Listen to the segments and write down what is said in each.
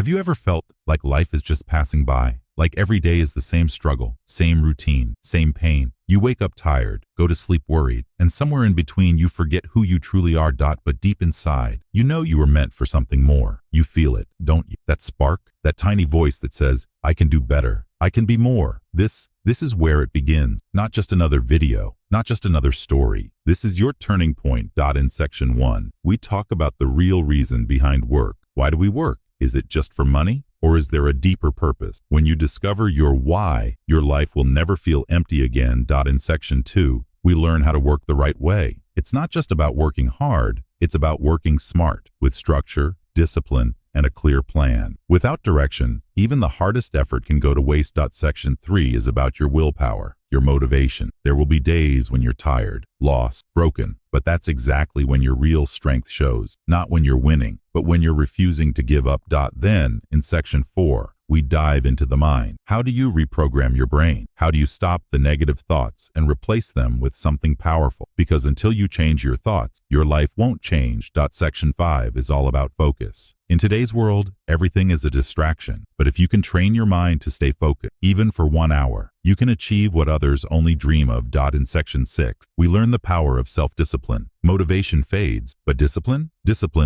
Have you ever felt like life is just passing by? Like every day is the same struggle, same routine, same pain. You wake up tired, go to sleep worried, and somewhere in between you forget who you truly are. But deep inside, you know you were meant for something more. You feel it, don't you? That spark, that tiny voice that says, I can do better, I can be more. This is where it begins. Not just another video, not just another story. This is your turning point. In section 1, we talk about the real reason behind work. Why do we work? Is it just for money? Or is there a deeper purpose? When you discover your why, your life will never feel empty again. In section 2, we learn how to work the right way. It's not just about working hard, it's about working smart, with structure, discipline, and a clear plan. Without direction, even the hardest effort can go to waste. Section 3 is about your willpower, your motivation. There will be days when you're tired, lost, broken, but that's exactly when your real strength shows. Not when you're winning, but when you're refusing to give up. Then, in section 4, we dive into the mind. How do you reprogram your brain? How do you stop the negative thoughts and replace them with something powerful? Because until you change your thoughts, your life won't change. Section 5 is all about focus. In today's world, everything is a distraction, but if you can train your mind to stay focused, even for 1 hour, you can achieve what others only dream of. In section 6, we learn the power of self-discipline. Motivation fades, but discipline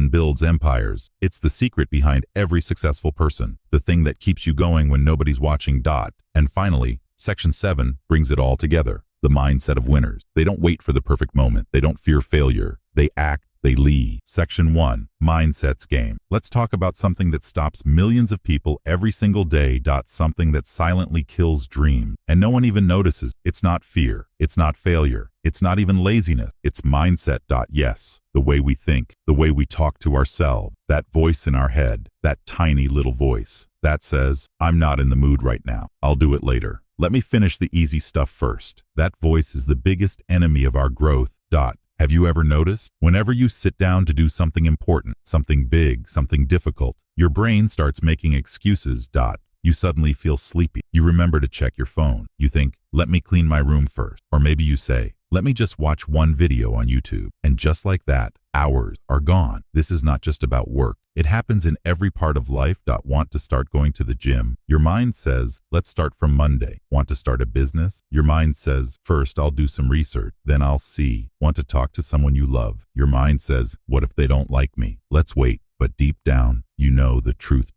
builds empires. It's the secret behind every successful person, the thing that keeps you going when nobody's watching. And finally, section 7 brings it all together. The mindset of winners. They don't wait for the perfect moment. They don't fear failure. They act. They lead. Section 1, Mindsets Game. Let's talk about something that stops millions of people every single day. Something that silently kills dreams, and no one even notices. It's not fear. It's not failure. It's not even laziness. It's mindset. Yes, the way we think, the way we talk to ourselves, that voice in our head, that tiny little voice that says, I'm not in the mood right now. I'll do it later. Let me finish the easy stuff first. That voice is the biggest enemy of our growth. Have you ever noticed? Whenever you sit down to do something important, something big, something difficult, your brain starts making excuses. You suddenly feel sleepy. You remember to check your phone. You think, let me clean my room first. Or maybe you say, let me just watch one video on YouTube. And just like that, hours are gone. This is not just about work. It happens in every part of life. Want to start going to the gym? Your mind says, let's start from Monday. Want to start a business? Your mind says, first I'll do some research, then I'll see. Want to talk to someone you love? Your mind says, what if they don't like me? Let's wait. But deep down, you know the truth.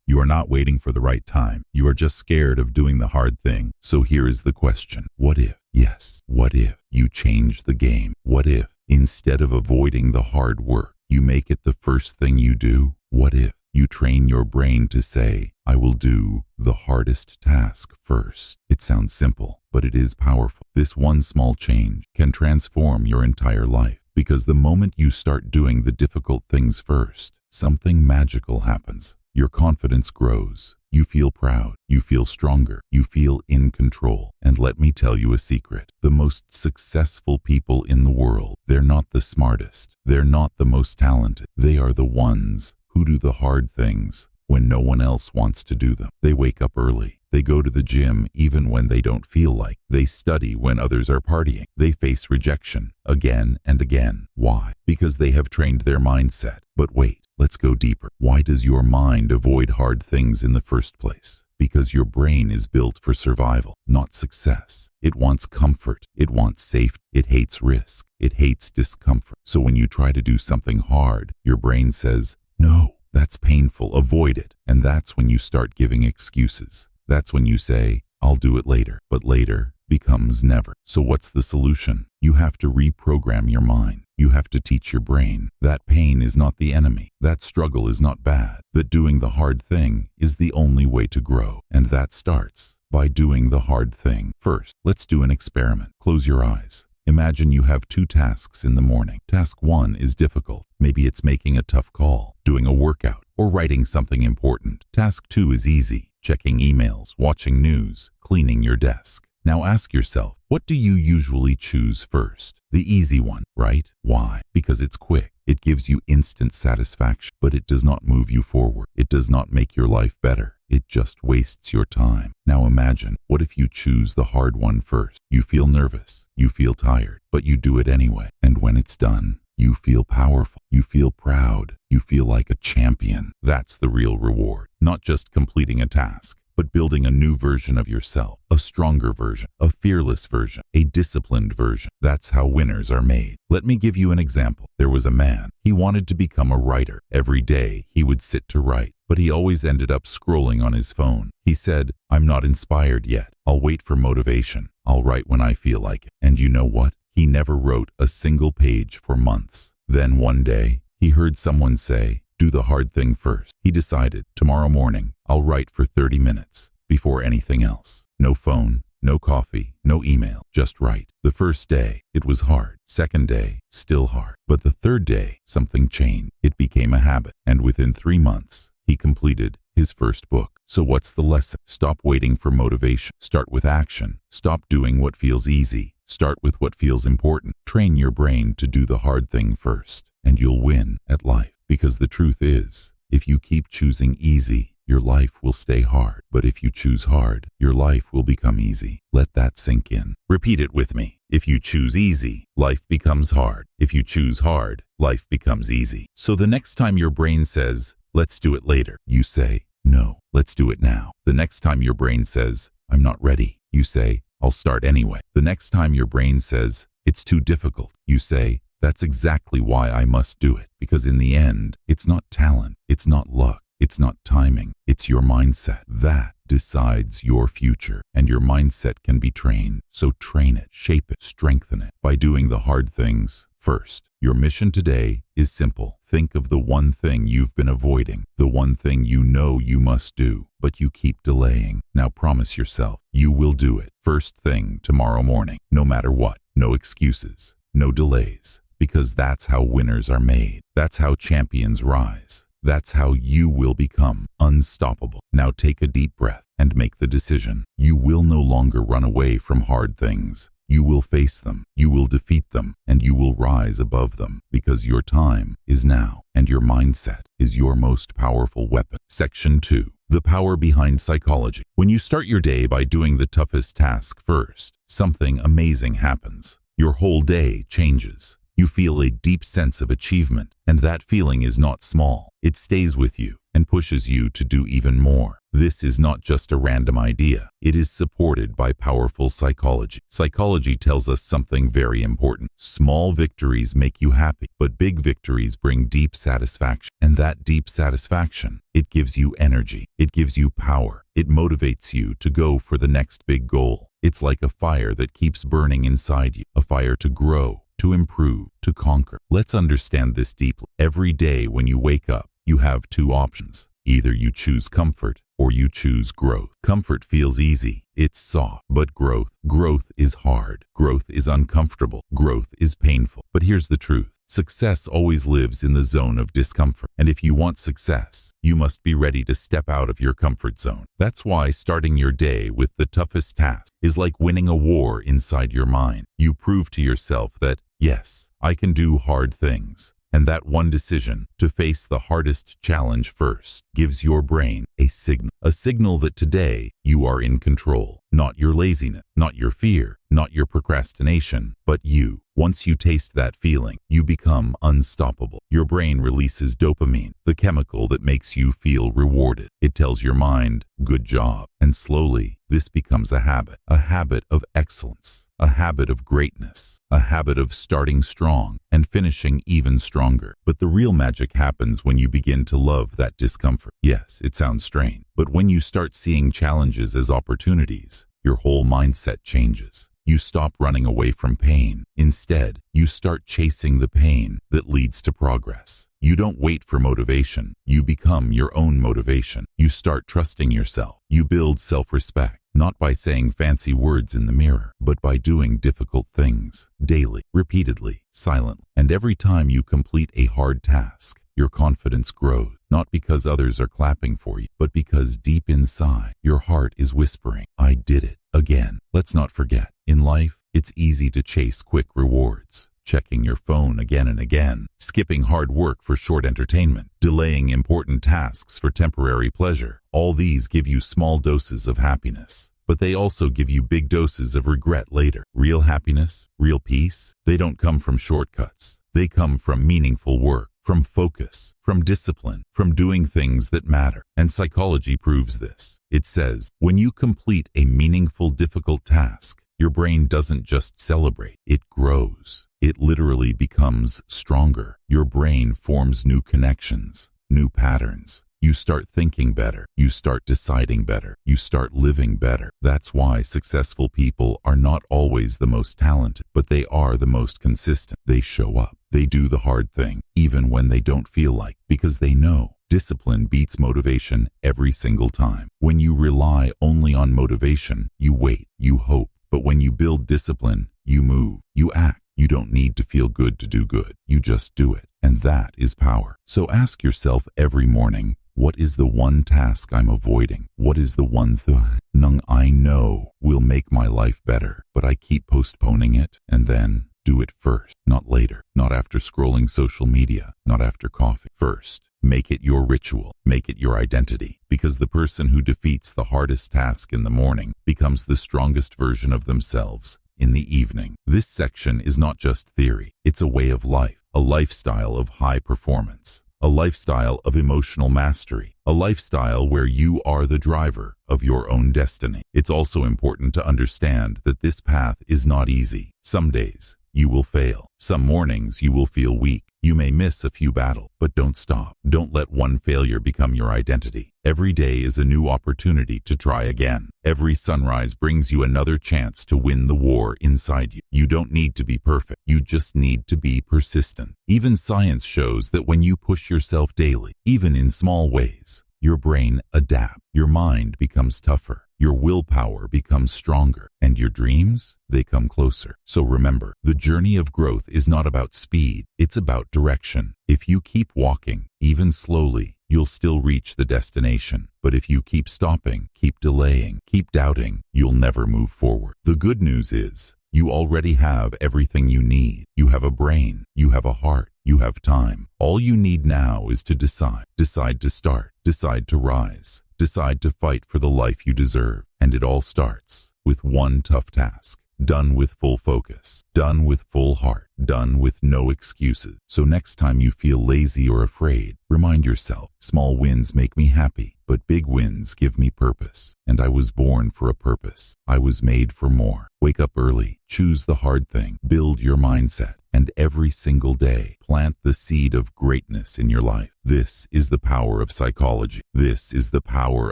You are not waiting for the right time. You are just scared of doing the hard thing. So here is the question. What if? Yes, what if you change the game? What if, instead of avoiding the hard work, you make it the first thing you do? What if you train your brain to say, I will do the hardest task first? It sounds simple, but it is powerful. This one small change can transform your entire life, because the moment you start doing the difficult things first, something magical happens. Your confidence grows. You feel proud. You feel stronger. You feel in control. And let me tell you a secret. The most successful people in the world, they're not the smartest. They're not the most talented. They are the ones who do the hard things when no one else wants to do them. They wake up early. They go to the gym even when they don't feel like. They study when others are partying. They face rejection again and again. Why? Because they have trained their mindset. But wait. Let's go deeper. Why does your mind avoid hard things in the first place? Because your brain is built for survival, not success. It wants comfort. It wants safety. It hates risk. It hates discomfort. So when you try to do something hard, your brain says, no, that's painful. Avoid it. And that's when you start giving excuses. That's when you say, I'll do it later. But later becomes never. So what's the solution? You have to reprogram your mind. You have to teach your brain that pain is not the enemy, that struggle is not bad, that doing the hard thing is the only way to grow. And that starts by doing the hard thing first. Let's do an experiment. Close your eyes. Imagine you have 2 tasks in the morning. Task 1 is difficult. Maybe it's making a tough call, doing a workout, or writing something important. Task 2 is easy. Checking emails, watching news, cleaning your desk. Now ask yourself, what do you usually choose first? The easy one, right? Why? Because it's quick. It gives you instant satisfaction, but it does not move you forward. It does not make your life better. It just wastes your time. Now imagine, what if you choose the hard one first? You feel nervous. You feel tired, but you do it anyway. And when it's done, You feel powerful. You feel proud. You feel like a champion. That's the real reward. Not just completing a task, but building a new version of yourself, a stronger version, a fearless version, a disciplined version. That's how winners are made. Let me give you an example. There was a man. He wanted to become a writer. Every day he would sit to write, but he always ended up scrolling on his phone. He said, "I'm not inspired yet. I'll wait for motivation. I'll write when I feel like it." And you know what? He never wrote a single page for months. Then one day, he heard someone say, "Do the hard thing first." He decided, tomorrow morning, I'll write for 30 minutes before anything else. No phone, no coffee, no email, just write. The first day, it was hard. Second day, still hard. But the third day, something changed. It became a habit. And within 3 months, he completed his first book. So what's the lesson? Stop waiting for motivation. Start with action. Stop doing what feels easy. Start with what feels important. Train your brain to do the hard thing first, and you'll win at life. Because the truth is, if you keep choosing easy, your life will stay hard. But if you choose hard, your life will become easy. Let that sink in. Repeat it with me. If you choose easy, life becomes hard. If you choose hard, life becomes easy. So the next time your brain says, "Let's do it later," you say, "No, let's do it now." The next time your brain says, "I'm not ready," you say, "I'll start anyway." The next time your brain says, "It's too difficult," you say, "That's exactly why I must do it." Because in the end, it's not talent, it's not luck, it's not timing, it's your mindset. That decides your future, and your mindset can be trained. So train it, shape it, strengthen it by doing the hard things first. Your mission today is simple. Think of the one thing you've been avoiding, the one thing you know you must do, but you keep delaying. Now promise yourself you will do it first thing tomorrow morning, no matter what. No excuses, no delays, because that's how winners are made. That's how champions rise. That's how you will become unstoppable. Now take a deep breath and make the decision. You will no longer run away from hard things. You will face them, you will defeat them, and you will rise above them, because your time is now, and your mindset is your most powerful weapon. Section 2. The power behind psychology. When you start your day by doing the toughest task first, something amazing happens. Your whole day changes. You feel a deep sense of achievement, and that feeling is not small. It stays with you and pushes you to do even more. This is not just a random idea. It is supported by powerful psychology. Psychology tells us something very important. Small victories make you happy, but big victories bring deep satisfaction. And that deep satisfaction, it gives you energy. It gives you power. It motivates you to go for the next big goal. It's like a fire that keeps burning inside you, a fire to grow, to improve, to conquer. Let's understand this deeply. Every day when you wake up, you have two options. Either you choose comfort or you choose growth. Comfort feels easy. It's soft. But growth is hard. Growth is uncomfortable. Growth is painful. But here's the truth. Success always lives in the zone of discomfort. And if you want success, you must be ready to step out of your comfort zone. That's why starting your day with the toughest task is like winning a war inside your mind. You prove to yourself that, yes, I can do hard things. And that one decision to face the hardest challenge first gives your brain a signal that today you are in control. Not your laziness, not your fear, not your procrastination, but you. Once you taste that feeling, you become unstoppable. Your brain releases dopamine, the chemical that makes you feel rewarded. It tells your mind, "Good job." And slowly, this becomes a habit of excellence, a habit of greatness, a habit of starting strong and finishing even stronger. But the real magic happens when you begin to love that discomfort. Yes, it sounds strange, but when you start seeing challenges as opportunities, your whole mindset changes. You stop running away from pain. Instead, you start chasing the pain that leads to progress. You don't wait for motivation. You become your own motivation. You start trusting yourself. You build self-respect, not by saying fancy words in the mirror, but by doing difficult things daily, repeatedly, silently. And every time you complete a hard task, your confidence grows, not because others are clapping for you, but because deep inside, your heart is whispering, "I did it again." Let's not forget, in life, it's easy to chase quick rewards, checking your phone again and again, skipping hard work for short entertainment, delaying important tasks for temporary pleasure. All these give you small doses of happiness. but they also give you big doses of regret later. Real happiness, real peace, they don't come from shortcuts. They come from meaningful work, from focus, from discipline, from doing things that matter. And psychology proves this. It says, when you complete a meaningful, difficult task, your brain doesn't just celebrate, it grows. It literally becomes stronger. Your brain forms new connections, new patterns. You start thinking better. You start deciding better. You start living better. That's why successful people are not always the most talented, but they are the most consistent. They show up. They do the hard thing, even when they don't feel like, because they know discipline beats motivation every single time. When you rely only on motivation, you wait, you hope. But when you build discipline, you move, you act. You don't need to feel good to do good. You just do it. And that is power. So ask yourself every morning, what is the one task I'm avoiding? What is the one thing I know will make my life better, but I keep postponing it? And then do it first, not later, not after scrolling social media, not after coffee. First, make it your ritual, make it your identity, because the person who defeats the hardest task in the morning becomes the strongest version of themselves in the evening. This section is not just theory, it's a way of life, a lifestyle of high performance, a lifestyle of emotional mastery, a lifestyle where you are the driver of your own destiny. It's also important to understand that this path is not easy. Some days you will fail. Some mornings you will feel weak. You may miss a few battles, but don't stop. Don't let one failure become your identity. Every day is a new opportunity to try again. Every sunrise brings you another chance to win the war inside you. You don't need to be perfect. You just need to be persistent. Even science shows that when you push yourself daily, even in small ways, your brain adapts. Your mind becomes tougher. Your willpower becomes stronger, and your dreams, they come closer. So remember, the journey of growth is not about speed, it's about direction. If you keep walking, even slowly, you'll still reach the destination. But if you keep stopping, keep delaying, keep doubting, you'll never move forward. The good news is, you already have everything you need. You have a brain, you have a heart, you have time. All you need now is to decide. Decide to start, decide to rise, decide to fight for the life you deserve. And it all starts with one tough task. Done with full focus, done with full heart, done with no excuses. So next time you feel lazy or afraid, remind yourself, small wins make me happy, but big wins give me purpose. And I was born for a purpose. I was made for more. Wake up early, choose the hard thing, build your mindset, and every single day, plant the seed of greatness in your life. This is the power of psychology. This is the power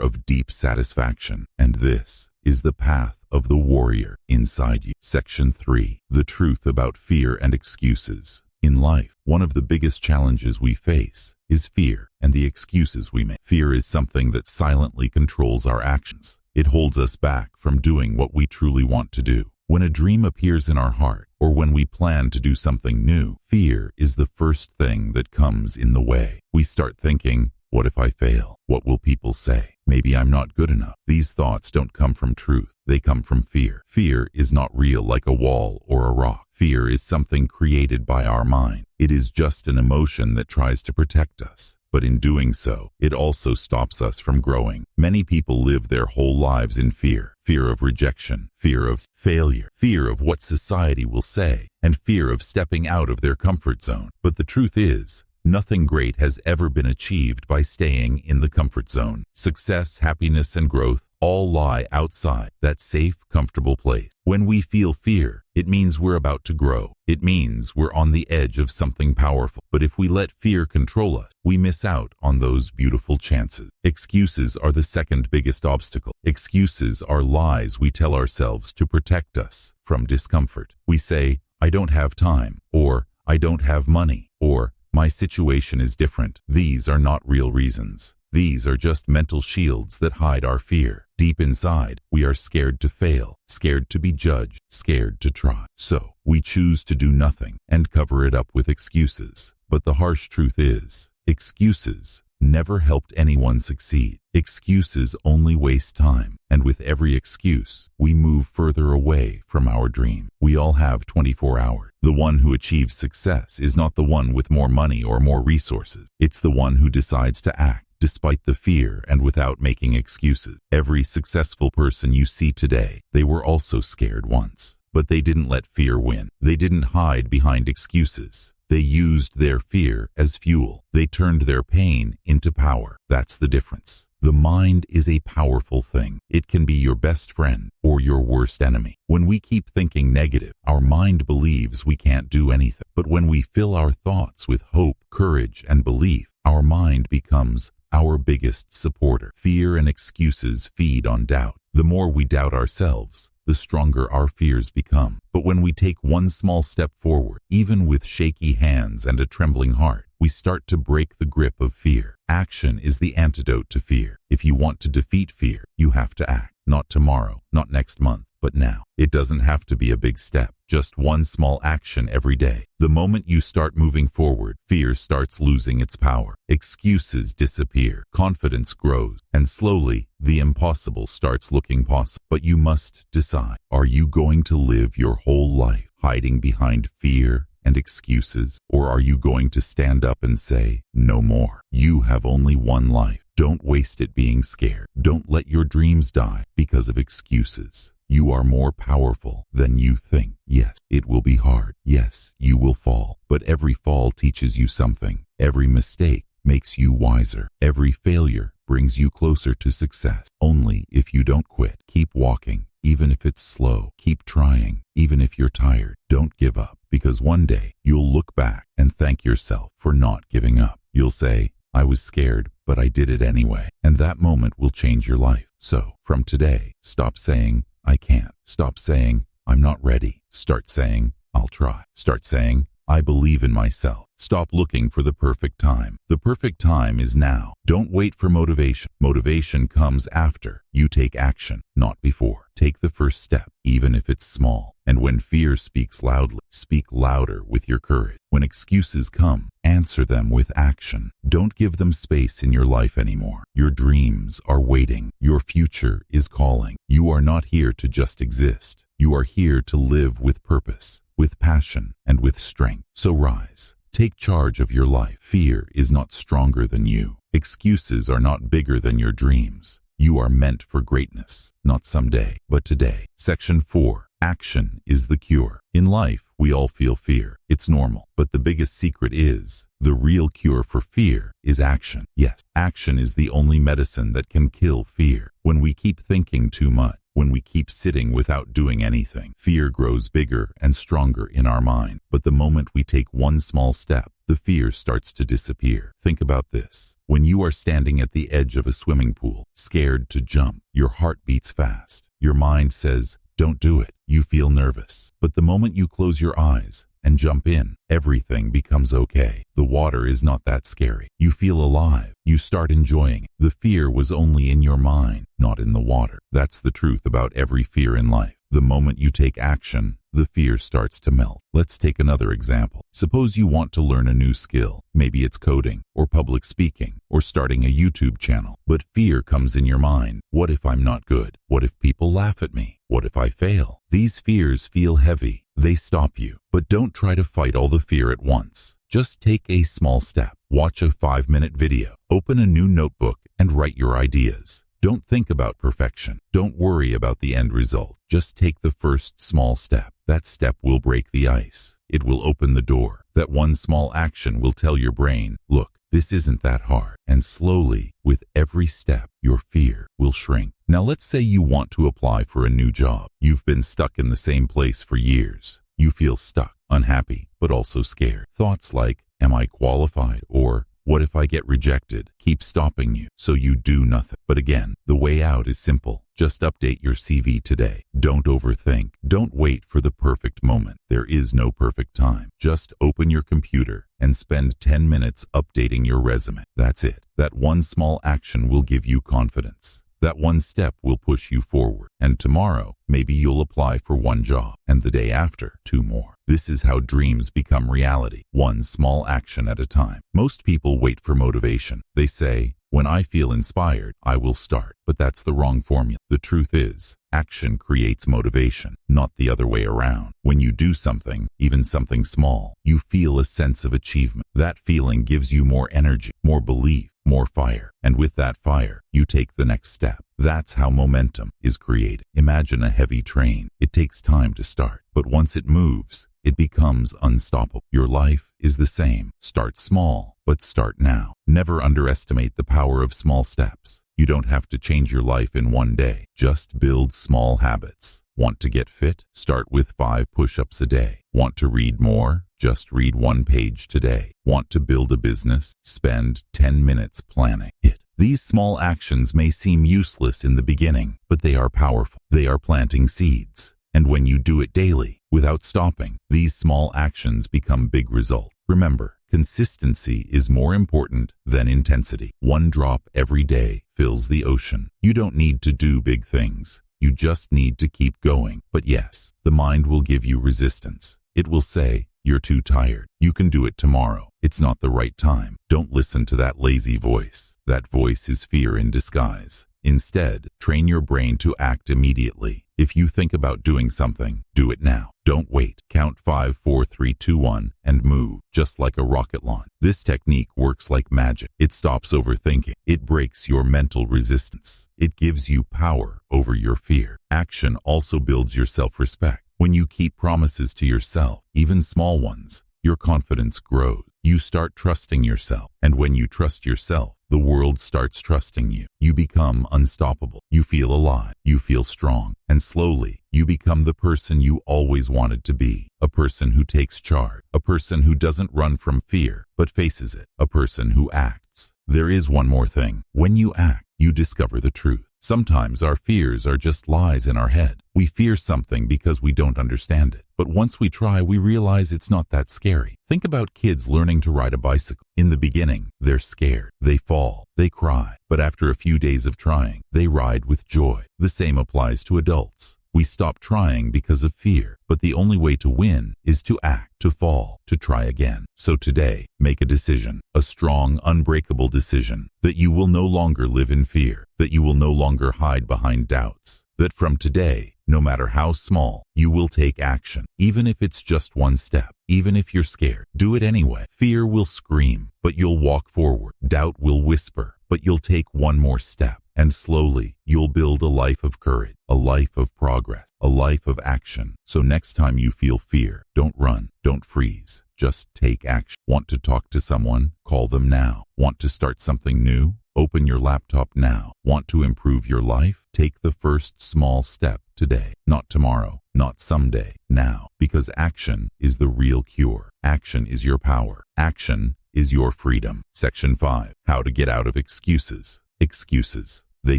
of deep satisfaction. And this is the path of the warrior inside you. Section 3. The truth about fear and excuses. In life, one of the biggest challenges we face is fear and the excuses we make. Fear is something that silently controls our actions. It holds us back from doing what we truly want to do. When a dream appears in our heart, or when we plan to do something new, fear is the first thing that comes in the way. We start thinking, what if I fail? What will people say? Maybe I'm not good enough. These thoughts don't come from truth. They come from fear. Fear is not real like a wall or a rock. Fear is something created by our mind. It is just an emotion that tries to protect us. But in doing so, it also stops us from growing. Many people live their whole lives in fear. Fear of rejection, fear of failure, fear of what society will say, and fear of stepping out of their comfort zone. But the truth is, nothing great has ever been achieved by staying in the comfort zone. Success, happiness, and growth all lie outside that safe, comfortable place. When we feel fear, it means we're about to grow. It means we're on the edge of something powerful. But if we let fear control us, we miss out on those beautiful chances. Excuses are the second biggest obstacle. Excuses are lies we tell ourselves to protect us from discomfort. We say, I don't have time, or I don't have money, or my situation is different. These are not real reasons. These are just mental shields that hide our fear. Deep inside, we are scared to fail, scared to be judged, scared to try. So, we choose to do nothing and cover it up with excuses. But the harsh truth is, excuses never helped anyone succeed. Excuses only waste time. And with every excuse, we move further away from our dream. We all have 24 hours. The one who achieves success is not the one with more money or more resources. It's the one who decides to act, despite the fear and without making excuses. Every successful person you see today, they were also scared once. But they didn't let fear win. They didn't hide behind excuses. They used their fear as fuel. They turned their pain into power. That's the difference. The mind is a powerful thing. It can be your best friend or your worst enemy. When we keep thinking negative, our mind believes we can't do anything. But when we fill our thoughts with hope, courage, and belief, our mind becomes our biggest supporter. Fear and excuses feed on doubt. The more we doubt ourselves, the stronger our fears become. But when we take one small step forward, even with shaky hands and a trembling heart, we start to break the grip of fear. Action is the antidote to fear. If you want to defeat fear, you have to act. Not tomorrow, not next month, but now. It doesn't have to be a big step, just one small action every day. The moment you start moving forward, fear starts losing its power. Excuses disappear, confidence grows, and slowly, the impossible starts looking possible. But you must decide, are you going to live your whole life hiding behind fear and excuses, or are you going to stand up and say, no more? You have only one life. Don't waste it being scared. Don't let your dreams die because of excuses. You are more powerful than you think. Yes, it will be hard. Yes, you will fall. But every fall teaches you something. Every mistake makes you wiser. Every failure brings you closer to success. Only if you don't quit. Keep walking, even if it's slow. Keep trying, even if you're tired. Don't give up, because one day you'll look back and thank yourself for not giving up. You'll say, I was scared, but I did it anyway. And that moment will change your life. So, from today, stop saying, I can't. Stop saying, I'm not ready. Start saying, I'll try. Start saying, I believe in myself. Stop looking for the perfect time. The perfect time is now. Don't wait for motivation. Motivation comes after you take action, not before. Take the first step, even if it's small. And when fear speaks loudly, speak louder with your courage. When excuses come, answer them with action. Don't give them space in your life anymore. Your dreams are waiting. Your future is calling. You are not here to just exist. You are here to live with purpose, with passion, and with strength. So rise. Take charge of your life. Fear is not stronger than you. Excuses are not bigger than your dreams. You are meant for greatness, not someday, but today. Section 4. Action is the cure. In life, we all feel fear. It's normal. But the biggest secret is, the real cure for fear is action. Yes, action is the only medicine that can kill fear. When we keep thinking too much, when we keep sitting without doing anything, fear grows bigger and stronger in our mind. But the moment we take one small step, the fear starts to disappear. Think about this. When you are standing at the edge of a swimming pool, scared to jump, your heart beats fast. Your mind says, don't do it. You feel nervous. But the moment you close your eyes and jump in, everything becomes okay. The water is not that scary. You feel alive. You start enjoying it. The fear was only in your mind, not in the water. That's the truth about every fear in life. The moment you take action, the fear starts to melt. Let's take another example. Suppose you want to learn a new skill. Maybe it's coding, or public speaking, or starting a YouTube channel. But fear comes in your mind. What if I'm not good? What if people laugh at me? What if I fail? These fears feel heavy. They stop you. But don't try to fight all the fear at once. Just take a small step. Watch a 5-minute video. Open a new notebook and write your ideas. Don't think about perfection. Don't worry about the end result. Just take the first small step. That step will break the ice. It will open the door. That one small action will tell your brain, look, this isn't that hard. And slowly, with every step, your fear will shrink. Now let's say you want to apply for a new job. You've been stuck in the same place for years. You feel stuck, unhappy, but also scared. Thoughts like, am I qualified? Or, what if I get rejected? Keep stopping you, so you do nothing. But again, the way out is simple. Just update your CV today. Don't overthink. Don't wait for the perfect moment. There is no perfect time. Just open your computer and spend 10 minutes updating your resume. That's it. That one small action will give you confidence. That one step will push you forward. And tomorrow, maybe you'll apply for one job. And the day after, 2 more. This is how dreams become reality, one small action at a time. Most people wait for motivation. They say, when I feel inspired, I will start. But that's the wrong formula. The truth is, action creates motivation, not the other way around. When you do something, even something small, you feel a sense of achievement. That feeling gives you more energy, more belief, more fire. And with that fire, you take the next step. That's how momentum is created. Imagine a heavy train. It takes time to start, but once it moves, it becomes unstoppable. Your life is the same. Start small, but start now. Never underestimate the power of small steps. You don't have to change your life in one day. Just build small habits. Want to get fit? Start with 5 push-ups a day. Want to read more? Just read 1 page today. Want to build a business? Spend 10 minutes planning it. These small actions may seem useless in the beginning, but they are powerful. They are planting seeds. And when you do it daily, without stopping, these small actions become big results. Remember, consistency is more important than intensity. 1 drop every day fills the ocean. You don't need to do big things. You just need to keep going. But yes, the mind will give you resistance. It will say, "You're too tired. You can do it tomorrow. It's not the right time." Don't listen to that lazy voice. That voice is fear in disguise. Instead, train your brain to act immediately. If you think about doing something, do it now. Don't wait. Count 5, 4, 3, 2, 1, and move, just like a rocket launch. This technique works like magic. It stops overthinking. It breaks your mental resistance. It gives you power over your fear. Action also builds your self-respect. When you keep promises to yourself, even small ones, your confidence grows. You start trusting yourself. And when you trust yourself, the world starts trusting you. You become unstoppable. You feel alive. You feel strong. And slowly, you become the person you always wanted to be. A person who takes charge. A person who doesn't run from fear, but faces it. A person who acts. There is one more thing. When you act, you discover the truth. Sometimes our fears are just lies in our head. We fear something because we don't understand it. But once we try, we realize it's not that scary. Think about kids learning to ride a bicycle. In the beginning, they're scared. They fall. They cry. But after a few days of trying, they ride with joy. The same applies to adults. We stop trying because of fear, but the only way to win is to act, to fall, to try again. So today, make a decision, a strong, unbreakable decision, that you will no longer live in fear, that you will no longer hide behind doubts, that from today, no matter how small, you will take action, even if it's just 1 step, even if you're scared. Do it anyway. Fear will scream, but you'll walk forward. Doubt will whisper, but you'll take 1 more step. And slowly, you'll build a life of courage, a life of progress, a life of action. So next time you feel fear, don't run, don't freeze, just take action. Want to talk to someone? Call them now. Want to start something new? Open your laptop now. Want to improve your life? Take the first small step today, not tomorrow, not someday, now. Because action is the real cure. Action is your power. Action is your freedom. Section 5. How to get out of excuses. Excuses. They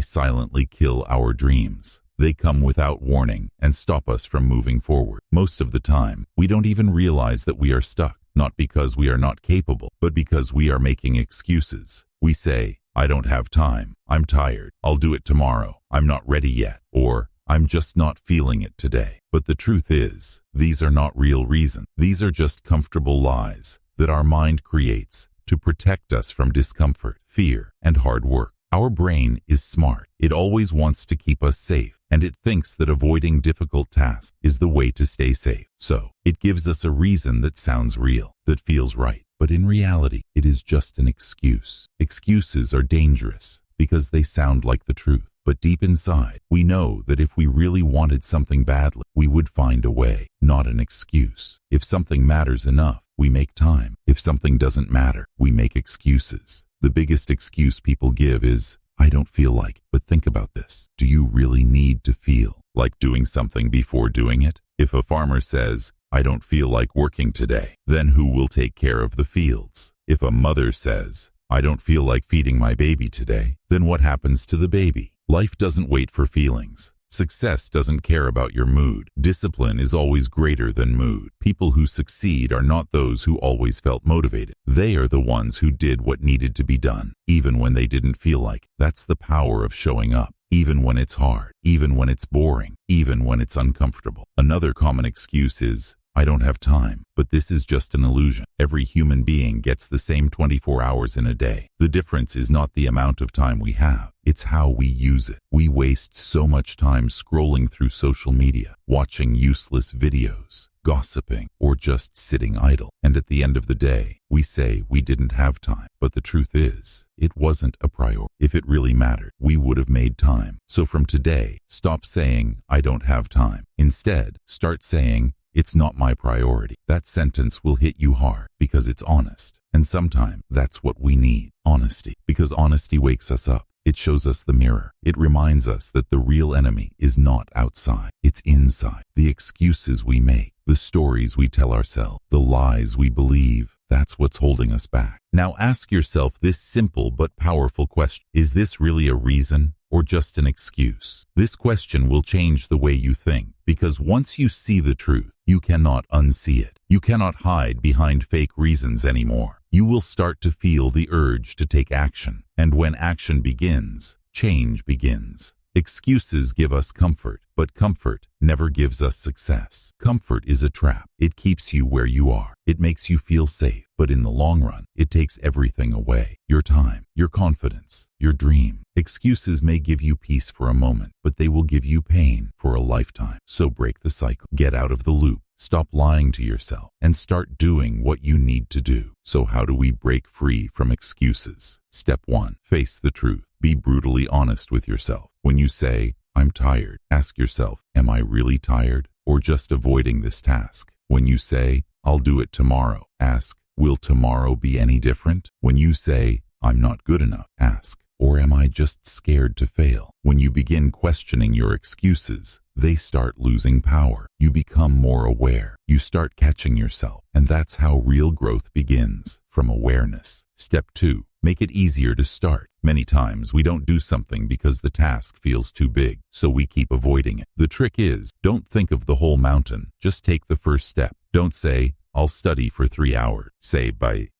silently kill our dreams. They come without warning and stop us from moving forward. Most of the time, we don't even realize that we are stuck, not because we are not capable, but because we are making excuses. We say, "I don't have time. I'm tired. I'll do it tomorrow. I'm not ready yet." Or, "I'm just not feeling it today." But the truth is, these are not real reasons. These are just comfortable lies that our mind creates to protect us from discomfort, fear, and hard work. Our brain is smart. It always wants to keep us safe, and it thinks that avoiding difficult tasks is the way to stay safe. So, it gives us a reason that sounds real, that feels right. But in reality, it is just an excuse. Excuses are dangerous because they sound like the truth. But deep inside, we know that if we really wanted something badly, we would find a way, not an excuse. If something matters enough, we make time. If something doesn't matter, we make excuses. The biggest excuse people give is, "I don't feel like it." But think about this. Do you really need to feel like doing something before doing it? If a farmer says, "I don't feel like working today," then who will take care of the fields? If a mother says, "I don't feel like feeding my baby today," then what happens to the baby? Life doesn't wait for feelings. Success doesn't care about your mood. Discipline is always greater than mood. People who succeed are not those who always felt motivated. They are the ones who did what needed to be done, even when they didn't feel like it. That's the power of showing up, even when it's hard, even when it's boring, even when it's uncomfortable. Another common excuse is, "I don't have time." But this is just an illusion. Every human being gets the same 24 hours in a day. The difference is not the amount of time we have. It's how we use it. We waste so much time scrolling through social media, watching useless videos, gossiping, or just sitting idle. And at the end of the day, we say we didn't have time. But the truth is, it wasn't a priority. If it really mattered, we would have made time. So from today, stop saying, I don't have time. Instead, start saying, it's not my priority. That sentence will hit you hard because it's honest. And sometimes that's what we need, honesty. Because honesty wakes us up. It shows us the mirror. It reminds us that the real enemy is not outside. It's inside. The excuses we make, the stories we tell ourselves, the lies we believe, that's what's holding us back. Now ask yourself this simple but powerful question. Is this really a reason or just an excuse? This question will change the way you think, because once you see the truth, you cannot unsee it. You cannot hide behind fake reasons anymore. You will start to feel the urge to take action. And when action begins, change begins. Excuses give us comfort, but comfort never gives us success. Comfort is a trap. It keeps you where you are. It makes you feel safe, but in the long run, it takes everything away. Your time, your confidence, your dream. Excuses may give you peace for a moment, but they will give you pain for a lifetime. So break the cycle. Get out of the loop. Stop lying to yourself and start doing what you need to do. So how do we break free from excuses? Step 1. Face the truth. Be brutally honest with yourself. When you say, I'm tired, ask yourself, am I really tired or just avoiding this task? When you say, I'll do it tomorrow, ask, will tomorrow be any different? When you say, I'm not good enough, ask, or am I just scared to fail? When you begin questioning your excuses, they start losing power. You become more aware. You start catching yourself. And that's how real growth begins, from awareness. Step 2. Make it easier to start. Many times we don't do something because the task feels too big, so we keep avoiding it. The trick is, don't think of the whole mountain. Just take the first step. Don't say, I'll study for 3 hours. Say,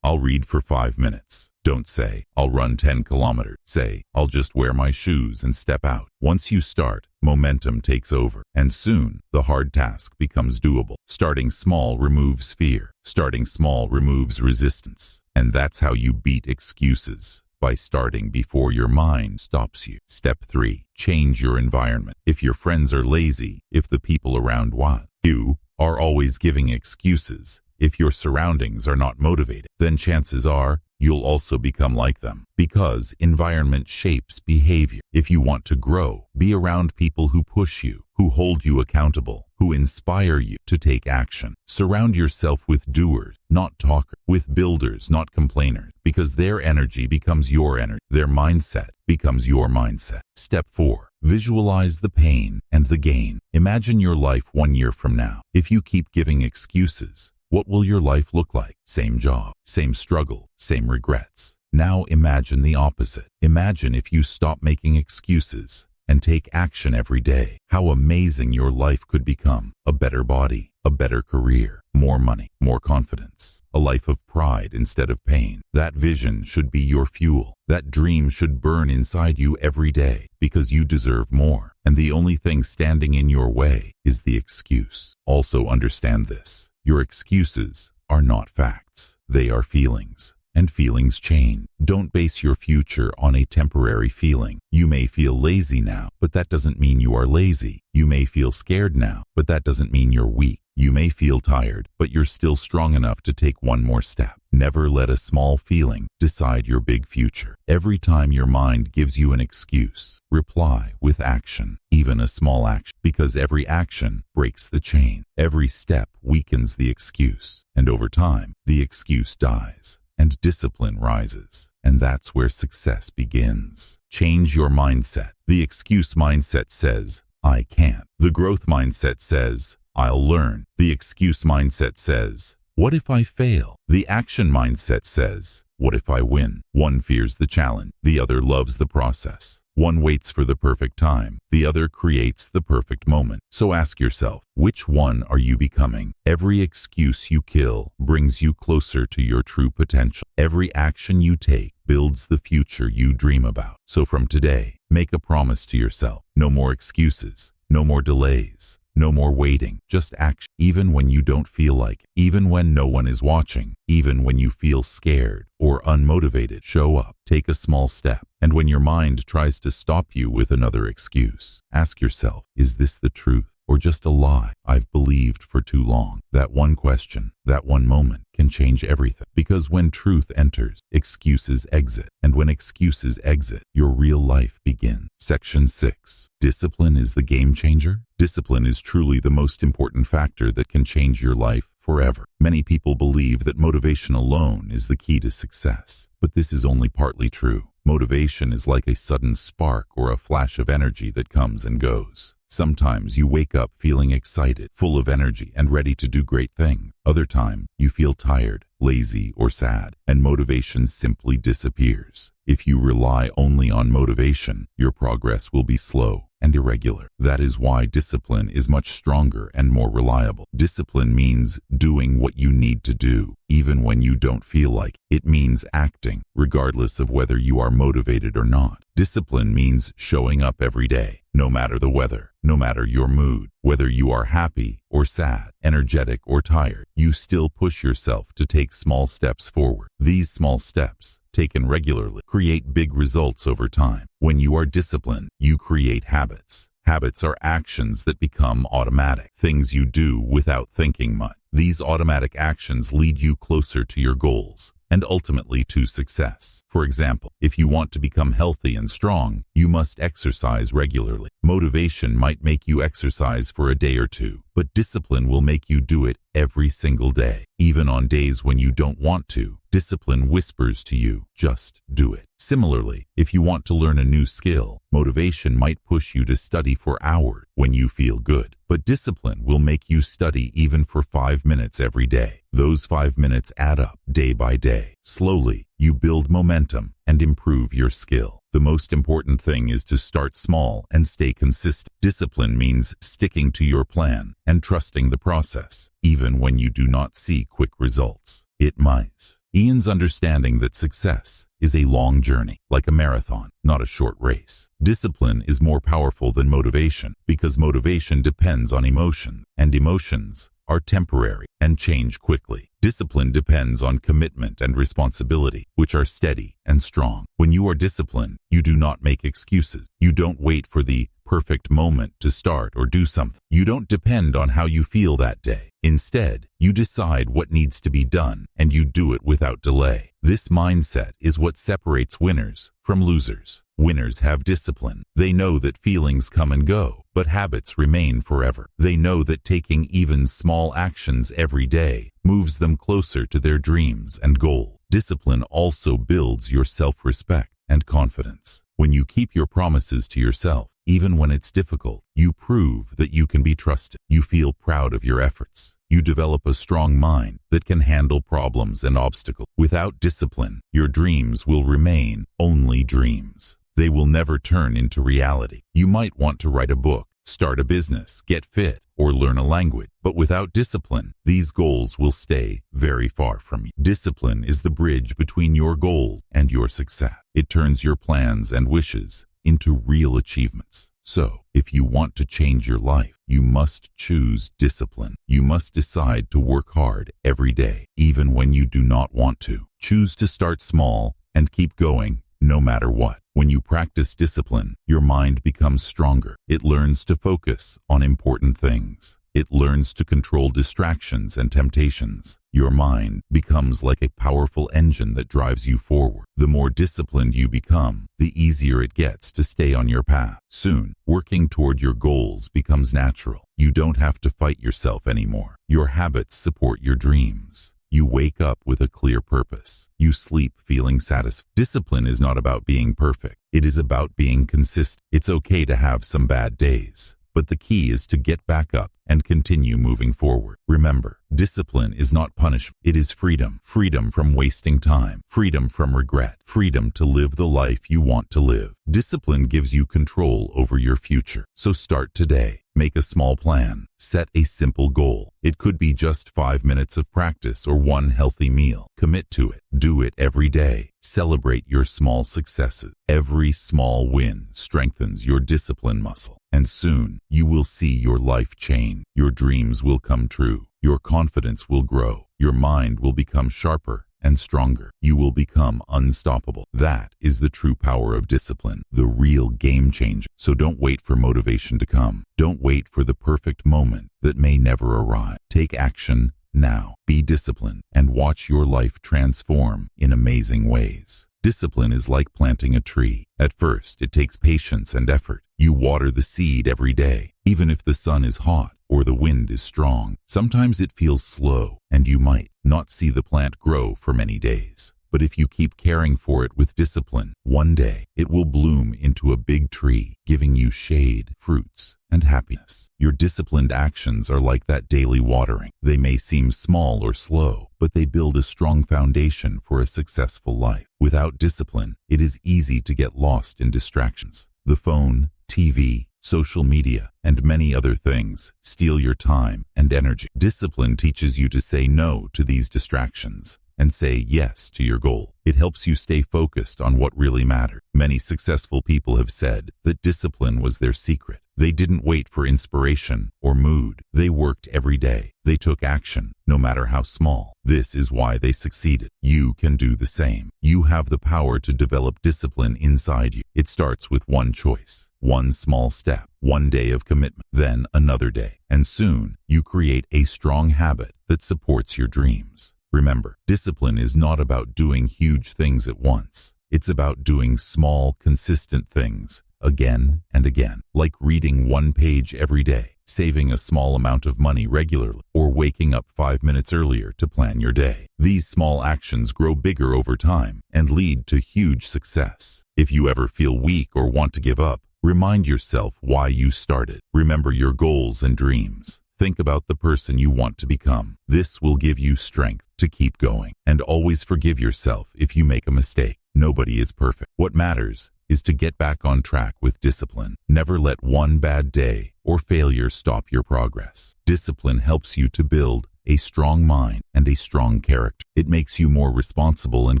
I'll read for 5 minutes. Don't say, I'll run 10 kilometers. Say, I'll just wear my shoes and step out. Once you start, momentum takes over, and soon the hard task becomes doable. Starting small removes fear. Starting small removes resistance. And that's how you beat excuses, by starting before your mind stops you. Step 3. Change your environment. If your friends are lazy, if the people around you are always giving excuses, if your surroundings are not motivated, then chances are you'll also become like them, because environment shapes behavior. If you want to grow, be around people who push you, who hold you accountable, who inspire you to take action. Surround yourself with doers, not talkers, with builders, not complainers, because their energy becomes your energy. Their mindset becomes your mindset. Step 4. Visualize the pain and the gain. Imagine your life 1 year from now. If you keep giving excuses, what will your life look like? Same job, same struggle, same regrets. Now imagine the opposite. Imagine if you stop making excuses and take action every day. How amazing your life could become. A better body, a better career, more money, more confidence, a life of pride instead of pain. That vision should be your fuel. That dream should burn inside you every day, because you deserve more. And the only thing standing in your way is the excuse. Also understand this. Your excuses are not facts. They are feelings. And feelings change. Don't base your future on a temporary feeling. You may feel lazy now, but that doesn't mean you are lazy. You may feel scared now, but that doesn't mean you're weak. You may feel tired, but you're still strong enough to take one more step. Never let a small feeling decide your big future. Every time your mind gives you an excuse, reply with action, even a small action, because every action breaks the chain. Every step weakens the excuse, and over time, the excuse dies. And discipline rises. And that's where success begins. Change your mindset. The excuse mindset says, I can't. The growth mindset says, I'll learn. The excuse mindset says, what if I fail? The action mindset says, what if I win? One fears the challenge. The other loves the process. One waits for the perfect time. The other creates the perfect moment. So ask yourself, which one are you becoming? Every excuse you kill brings you closer to your true potential. Every action you take builds the future you dream about. So from today, make a promise to yourself. No more excuses. No more delays. No more waiting, just action. Even when you don't feel like it, even when no one is watching, even when you feel scared or unmotivated, show up, take a small step. And when your mind tries to stop you with another excuse, ask yourself, is this the truth or just a lie I've believed for too long. That one question, that one moment can change everything. Because when truth enters, excuses exit. And when excuses exit, your real life begins. Section 6. Discipline is the game changer. Discipline is truly the most important factor that can change your life forever. Many people believe that motivation alone is the key to success, but this is only partly true. Motivation is like a sudden spark or a flash of energy that comes and goes. Sometimes you wake up feeling excited, full of energy, and ready to do great things. Other time, you feel tired, lazy, or sad, and motivation simply disappears. If you rely only on motivation, your progress will be slow and irregular. That is why discipline is much stronger and more reliable. Discipline means doing what you need to do, even when you don't feel like it. It means acting, regardless of whether you are motivated or not. Discipline means showing up every day, no matter the weather, no matter your mood. Whether you are happy or sad, energetic or tired, you still push yourself to take small steps forward. These small steps, taken regularly, create big results over time. When you are disciplined, you create habits. Habits are actions that become automatic, things you do without thinking much. These automatic actions lead you closer to your goals and ultimately to success. For example, if you want to become healthy and strong, you must exercise regularly. Motivation might make you exercise for a day or two, but discipline will make you do it every single day. Even on days when you don't want to, discipline whispers to you, just do it. Similarly, if you want to learn a new skill, motivation might push you to study for hours when you feel good, but discipline will make you study even for 5 minutes every day. Those 5 minutes add up day by day. Slowly, you build momentum and improve your skill. The most important thing is to start small and stay consistent. Discipline means sticking to your plan and trusting the process, even when you do not see quick results. It might. Ian's understanding that success is a long journey, like a marathon, not a short race. Discipline is more powerful than motivation because motivation depends on emotion, and emotions are temporary and change quickly. Discipline depends on commitment and responsibility, which are steady and strong. When you are disciplined, you do not make excuses. You don't wait for the perfect moment to start or do something. You don't depend on how you feel that day. Instead, you decide what needs to be done and you do it without delay. This mindset is what separates winners from losers. Winners have discipline. They know that feelings come and go, but habits remain forever. They know that taking even small actions every day moves them closer to their dreams and goals. Discipline also builds your self-respect and confidence. When you keep your promises to yourself, even when it's difficult, you prove that you can be trusted. You feel proud of your efforts. You develop a strong mind that can handle problems and obstacles. Without discipline, your dreams will remain only dreams. They will never turn into reality. You might want to write a book, start a business, get fit, or learn a language. But without discipline, these goals will stay very far from you. Discipline is the bridge between your goal and your success. It turns your plans and wishes into real achievements. So, if you want to change your life, you must choose discipline. You must decide to work hard every day, even when you do not want to. Choose to start small and keep going no matter what. When you practice discipline, your mind becomes stronger. It learns to focus on important things. It learns to control distractions and temptations. Your mind becomes like a powerful engine that drives you forward. The more disciplined you become, the easier it gets to stay on your path. Soon, working toward your goals becomes natural. You don't have to fight yourself anymore. Your habits support your dreams. You wake up with a clear purpose. You sleep feeling satisfied. Discipline is not about being perfect. It is about being consistent. It's okay to have some bad days, but the key is to get back up and continue moving forward. Remember, discipline is not punishment. It is freedom. Freedom from wasting time. Freedom from regret. Freedom to live the life you want to live. Discipline gives you control over your future. So start today. Make a small plan. Set a simple goal. It could be just 5 minutes of practice or one healthy meal. Commit to it. Do it every day. Celebrate your small successes. Every small win strengthens your discipline muscle. And soon, you will see your life change. Your dreams will come true. Your confidence will grow. Your mind will become sharper. and stronger. You will become unstoppable. That is the true power of discipline, the real game changer. So don't wait for motivation to come. Don't wait for the perfect moment that may never arrive. Take action now. Be disciplined and watch your life transform in amazing ways. Discipline is like planting a tree. At first, it takes patience and effort. You water the seed every day, even if the sun is hot or the wind is strong. Sometimes it feels slow, and you might not see the plant grow for many days. But if you keep caring for it with discipline, one day it will bloom into a big tree, giving you shade, fruits, and happiness. Your disciplined actions are like that daily watering. They may seem small or slow, but they build a strong foundation for a successful life. Without discipline, it is easy to get lost in distractions. The phone, TV, social media, and many other things steal your time and energy. Discipline teaches you to say no to these distractions and say yes to your goal. It helps you stay focused on what really matters. Many successful people have said that discipline was their secret. They didn't wait for inspiration or mood. They worked every day. They took action, no matter how small. This is why they succeeded. You can do the same. You have the power to develop discipline inside you. It starts with one choice, one small step, one day of commitment, then another day. And soon, you create a strong habit that supports your dreams. Remember, discipline is not about doing huge things at once. It's about doing small, consistent things again and again, like reading one page every day, saving a small amount of money regularly, or waking up 5 minutes earlier to plan your day. These small actions grow bigger over time and lead to huge success. If you ever feel weak or want to give up, remind yourself why you started. Remember your goals and dreams. Think about the person you want to become. This will give you strength to keep going. And always forgive yourself if you make a mistake. Nobody is perfect. What matters is to get back on track with discipline. Never let one bad day or failure stop your progress. Discipline helps you to build a strong mind and a strong character. It makes you more responsible and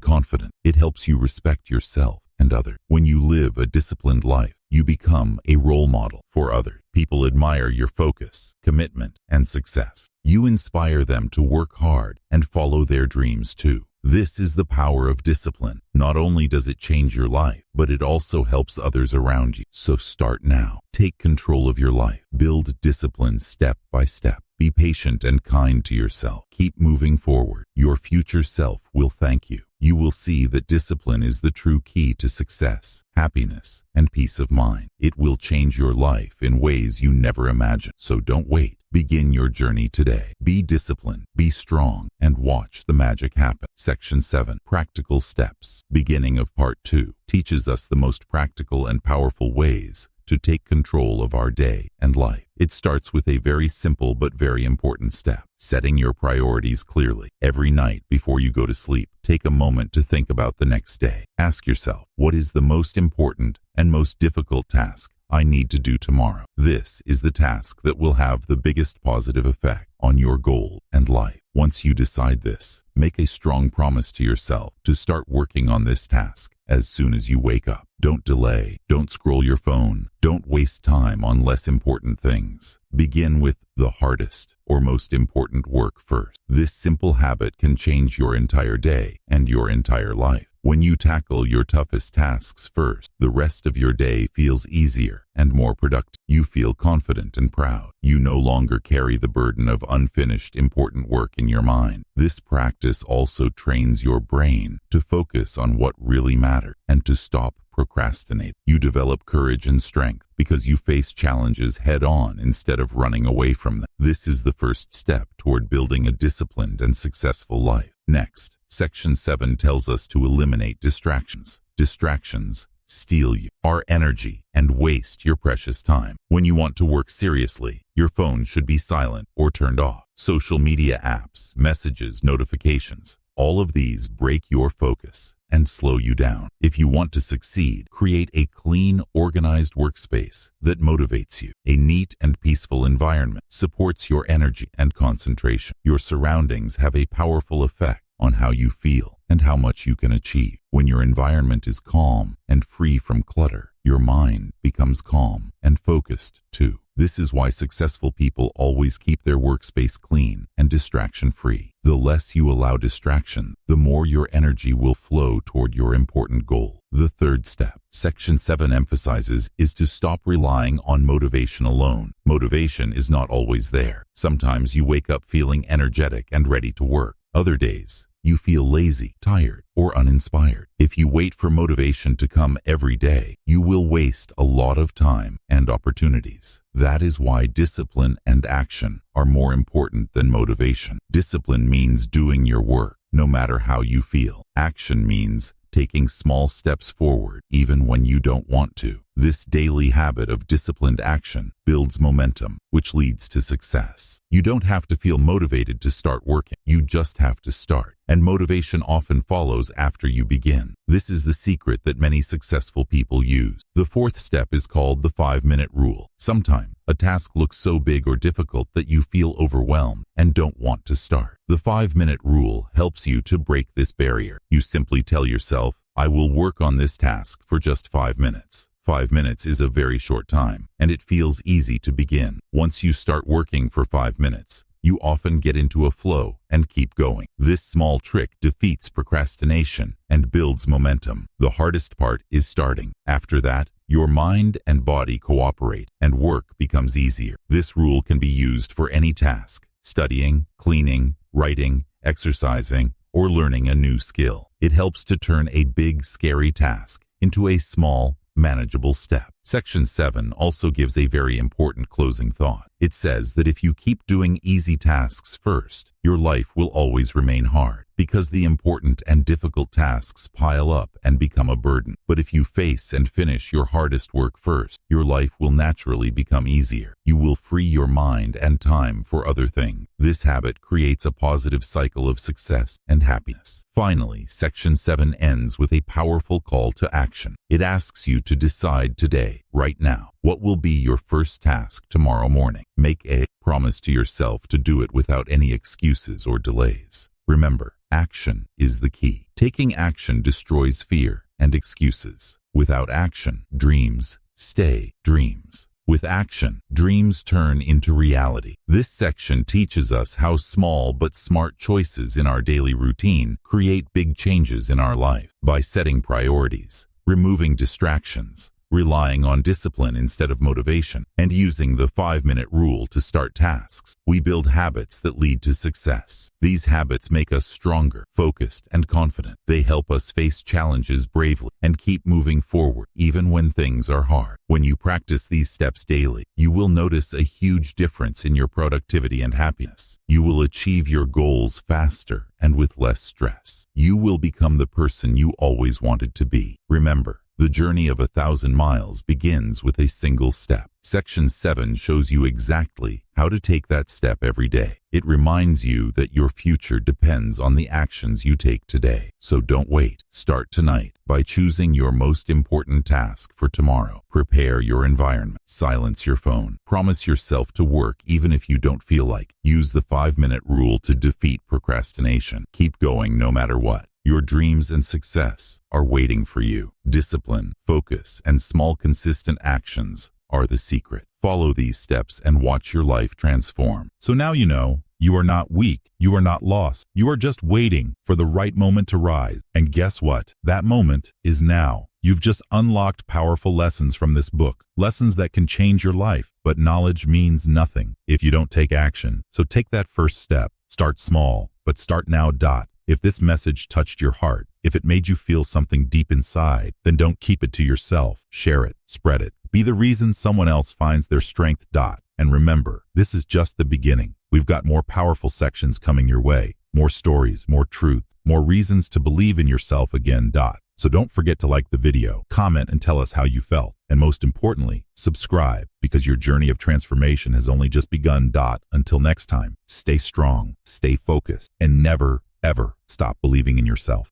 confident. It helps you respect yourself and others. When you live a disciplined life, you become a role model for others. People admire your focus, commitment, and success. You inspire them to work hard and follow their dreams too. This is the power of discipline. Not only does it change your life, but it also helps others around you. So start now. Take control of your life. Build discipline step by step. Be patient and kind to yourself. Keep moving forward. Your future self will thank you. You will see that discipline is the true key to success, happiness, and peace of mind. It will change your life in ways you never imagined. So don't wait. Begin your journey today. Be disciplined, be strong, and watch the magic happen. Section 7. Practical Steps. Beginning of Part 2 teaches us the most practical and powerful ways to take control of our day and life. It starts with a very simple but very important step, setting your priorities clearly. Every night before you go to sleep, take a moment to think about the next day. Ask yourself, what is the most important and most difficult task I need to do tomorrow? This is the task that will have the biggest positive effect on your goal and life. Once you decide this, make a strong promise to yourself to start working on this task as soon as you wake up. Don't delay. Don't scroll your phone. Don't waste time on less important things. Begin with the hardest or most important work first. This simple habit can change your entire day and your entire life. When you tackle your toughest tasks first, the rest of your day feels easier and more productive. You feel confident and proud. You no longer carry the burden of unfinished important work in your mind. This practice also trains your brain to focus on what really matters and to stop procrastinating. You develop courage and strength because you face challenges head on instead of running away from them. This is the first step toward building a disciplined and successful life. Next, Section 7 tells us to eliminate distractions. Distractions steal our energy and waste your precious time. When you want to work seriously, your phone should be silent or turned off. Social media apps, messages, notifications, all of these break your focus and slow you down. If you want to succeed, create a clean, organized workspace that motivates you. A neat and peaceful environment supports your energy and concentration. Your surroundings have a powerful effect on how you feel and how much you can achieve. When your environment is calm and free from clutter, your mind becomes calm and focused too. This is why successful people always keep their workspace clean and distraction-free. The less you allow distraction, the more your energy will flow toward your important goal. The third step, Section 7 emphasizes, is to stop relying on motivation alone. Motivation is not always there. Sometimes you wake up feeling energetic and ready to work. Other days, you feel lazy, tired, or uninspired. If you wait for motivation to come every day, you will waste a lot of time and opportunities. That is why discipline and action are more important than motivation. Discipline means doing your work, no matter how you feel. Action means taking small steps forward, even when you don't want to. This daily habit of disciplined action builds momentum, which leads to success. You don't have to feel motivated to start working. You just have to start. And motivation often follows after you begin. This is the secret that many successful people use. The fourth step is called the 5-minute rule. Sometimes a task looks so big or difficult that you feel overwhelmed and don't want to start. The 5-minute rule helps you to break this barrier. You simply tell yourself, I will work on this task for just 5 minutes. 5 minutes is a very short time, and it feels easy to begin. Once you start working for 5 minutes, you often get into a flow and keep going. This small trick defeats procrastination and builds momentum. The hardest part is starting. After that, your mind and body cooperate, and work becomes easier. This rule can be used for any task: studying, cleaning, writing, exercising, or learning a new skill. It helps to turn a big, scary task into a small, manageable step. Section 7 also gives a very important closing thought. It says that if you keep doing easy tasks first, your life will always remain hard, because the important and difficult tasks pile up and become a burden. But if you face and finish your hardest work first, your life will naturally become easier. You will free your mind and time for other things. This habit creates a positive cycle of success and happiness. Finally, Section 7 ends with a powerful call to action. It asks you to decide today, right now, what will be your first task tomorrow morning. Make a promise to yourself to do it without any excuses or delays. Remember, action is the key. Taking action destroys fear and excuses. Without action, dreams stay dreams. With action, dreams turn into reality. This section teaches us how small but smart choices in our daily routine create big changes in our life. By setting priorities, removing distractions, relying on discipline instead of motivation, and using the 5-minute rule to start tasks, we build habits that lead to success. These habits make us stronger, focused, and confident. They help us face challenges bravely and keep moving forward, even when things are hard. When you practice these steps daily, you will notice a huge difference in your productivity and happiness. You will achieve your goals faster and with less stress. You will become the person you always wanted to be. Remember, the journey of 1,000 miles begins with a single step. Section 7 shows you exactly how to take that step every day. It reminds you that your future depends on the actions you take today. So don't wait. Start tonight by choosing your most important task for tomorrow. Prepare your environment. Silence your phone. Promise yourself to work even if you don't feel like. Use the 5-minute rule to defeat procrastination. Keep going no matter what. Your dreams and success are waiting for you. Discipline, focus, and small consistent actions are the secret. Follow these steps and watch your life transform. So now you know, you are not weak, you are not lost. You are just waiting for the right moment to rise. And guess what? That moment is now. You've just unlocked powerful lessons from this book. Lessons that can change your life. But knowledge means nothing if you don't take action. So take that first step. Start small, but start now. If this message touched your heart, if it made you feel something deep inside, then don't keep it to yourself. Share it, spread it. Be the reason someone else finds their strength. And remember, this is just the beginning. We've got more powerful sections coming your way. More stories, more truth, more reasons to believe in yourself again. So don't forget to like the video, comment, and tell us how you felt. And most importantly, subscribe, because your journey of transformation has only just begun. Until next time, stay strong, stay focused, and never, ever stop believing in yourself.